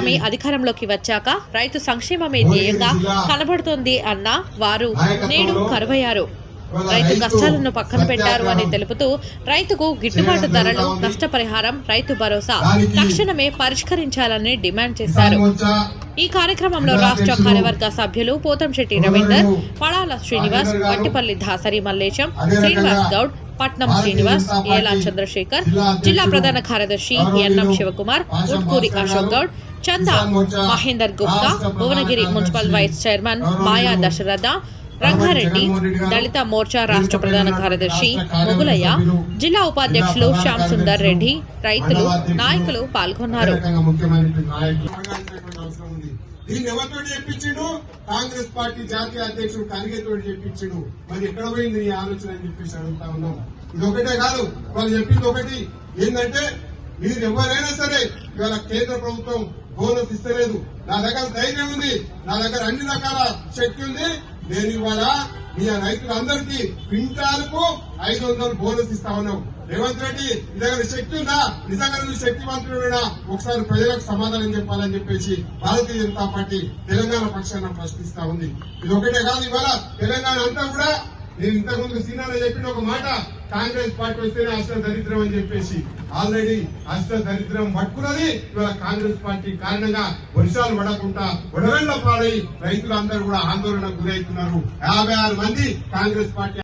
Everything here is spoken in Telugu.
కూటమి అధికారంలోకి వచ్చాక రైతు సంక్షేమమే ధ్యేయంగా కనబడుతోంది అన్న వారు నేడు కరువయ్యారు. రైతు కష్టాలను పక్కన పెట్టారు అని తెలుపుతూ రైతుకు గిట్టుబాటు ధరలు, నష్టపరిహారం, రైతు భరోసా తక్షణమే పరిష్కరించాలని డిమాండ్ చేశారు. ఈ కార్యక్రమంలో రాష్ట్ర కార్యవర్గ సభ్యులు పోతంశెట్టి రవీందర్, పడాల శ్రీనివాస్, వట్టిపల్లి దాసరి మల్లేశం, శ్రీనివాస్ గౌడ్, పట్నం శ్రీనివాస్, ఏలా చంద్రశేఖర్, జిల్లా ప్రధాన కార్యదర్శి NM Shivakumar, Utkuri Ashok Goud, Chanda Mahender Gupta, Bhuvanagiri municipal vice chairman Maya Dasharatha, Rangareddy, Dalit Morcha రాష్ట్ర ప్రధాన కార్యదర్శి మొగులయ్య, జిల్లా ఉపాధ్యక్షులు శ్యామ్ సుందర్ రెడ్డి, రైతులు, నాయకులు పాల్గొన్నారు. కాంగ్రెస్ పార్టీ జాతీయ అధ్యక్షుడు ఖర్గేతోటి చెప్పించాడు. మరి ఎక్కడ పోయింది నీ ఆలోచన అని చెప్పేసి అడుగుతా ఉన్నాం. ఇది ఒకటే కాదు, వాళ్ళు చెప్పింది ఒకటి ఏంటంటే, మీరు ఎవరైనా సరే ఇవాళ కేంద్ర ప్రభుత్వం బోనస్ ఇస్తలేదు. నా దగ్గర ధైర్యం ఉంది, నా దగ్గర అన్ని రకాల శక్తి ఉంది. నేను ఇవాళ మీ రైతులందరికీ క్వింటాలకు 500 బోనస్ ఇస్తా ఉన్నాం. రేవంత్ రెడ్డి మీ దగ్గర శక్తి ఉందా? నిజంగా నువ్వు శక్తివంతుడైనా ఒకసారి ప్రజలకు సమాధానం చెప్పాలని చెప్పేసి భారతీయ జనతా పార్టీ తెలంగాణ పక్షాన ప్రశ్నిస్తా ఉంది. ఇది ఒకటే కాదు, ఇవాళ తెలంగాణ అంతా కూడా నేను ఇంతకుముందు సీనాలో చెప్పిన ఒక మాట, కాంగ్రెస్ పార్టీ వస్తేనే అష్ట దరిద్రం అని చెప్పేసి ఆల్రెడీ అష్ట దరిద్రం పట్టుకున్నది ఇవాళ కాంగ్రెస్ పార్టీ కారణంగా. వర్షాలు పడకుండా వడగళ్ల పాలై రైతులందరూ కూడా ఆందోళనకు గురవుతున్నారు. 56 మంది కాంగ్రెస్ పార్టీ